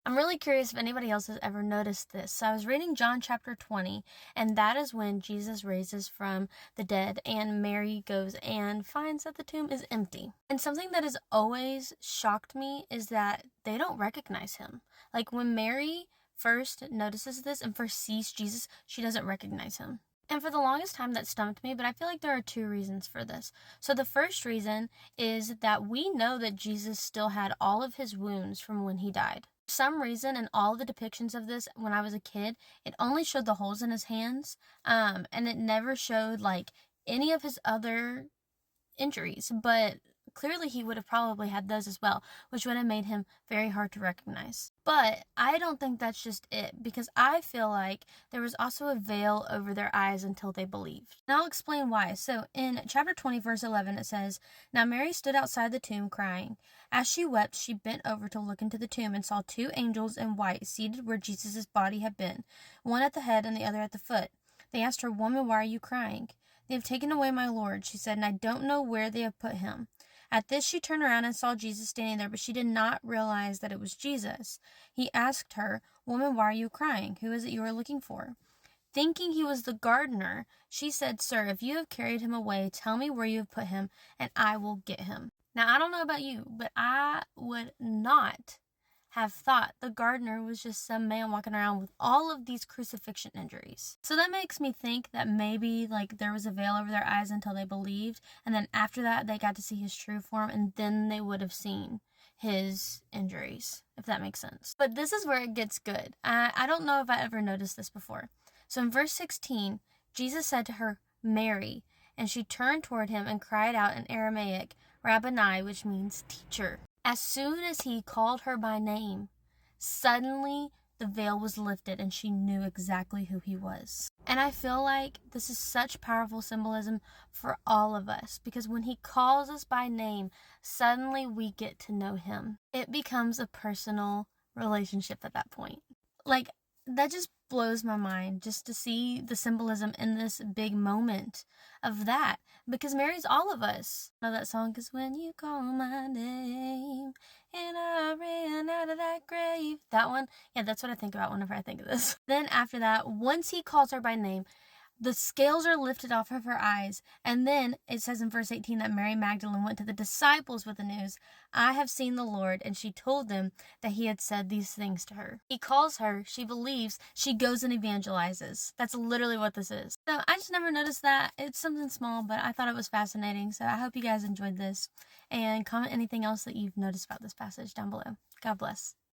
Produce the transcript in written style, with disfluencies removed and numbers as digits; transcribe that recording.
I'm really curious if anybody else has ever noticed this. So I was reading John chapter 20, and that is when Jesus raises from the dead, and Mary goes and finds that the tomb is empty. And something that has always shocked me is that they don't recognize him. Like when Mary first notices this and first sees Jesus, she doesn't recognize him. And for the longest time, that stumped me, but I feel like there are two reasons for this. So the first reason is that we know that Jesus still had all of his wounds from when he died. For some reason, in all the depictions of this when I was a kid, it only showed the holes in his hands, and it never showed like any of his other injuries, but clearly he would have probably had those as well, which would have made him very hard to recognize. But I don't think that's just it, because I feel like there was also a veil over their eyes until they believed. And I'll explain why. So in chapter 20, verse 11, it says, "Now Mary stood outside the tomb crying. As she wept, she bent over to look into the tomb and saw two angels in white seated where Jesus' body had been, one at the head and the other at the foot. They asked her, 'Woman, why are you crying?' 'They have taken away my Lord,' she said, 'and I don't know where they have put him.' At this, she turned around and saw Jesus standing there, but she did not realize that it was Jesus. He asked her, 'Woman, why are you crying? Who is it you are looking for?' Thinking he was the gardener, she said, 'Sir, if you have carried him away, tell me where you have put him, and I will get him.'" Now, I don't know about you, but I would not have thought the gardener was just some man walking around with all of these crucifixion injuries. So that makes me think that maybe like there was a veil over their eyes until they believed, and then after that they got to see his true form, and then they would have seen his injuries, if that makes sense. But this is where it gets good. I don't know if I ever noticed this before. So in verse 16, Jesus said to her, "Mary," and she turned toward him and cried out in Aramaic, "Rabboni," which means teacher. As soon as he called her by name, suddenly the veil was lifted and she knew exactly who he was. And I feel like this is such powerful symbolism for all of us, because when he calls us by name, suddenly we get to know him. It becomes a personal relationship at that point. Like, that just blows my mind just to see the symbolism in this big moment of that, because Mary's all of us. Know that song, "'Cause when you call my name and I ran out of that grave." That one, yeah, that's what I think about whenever I think of this. Then after that, once he calls her by name, the scales are lifted off of her eyes. And then it says in verse 18 that Mary Magdalene went to the disciples with the news, "I have seen the Lord," and she told them that he had said these things to her. He calls her, she believes, she goes and evangelizes. That's literally what this is. So I just never noticed that. It's something small, but I thought it was fascinating. So I hope you guys enjoyed this, and comment anything else that you've noticed about this passage down below. God bless.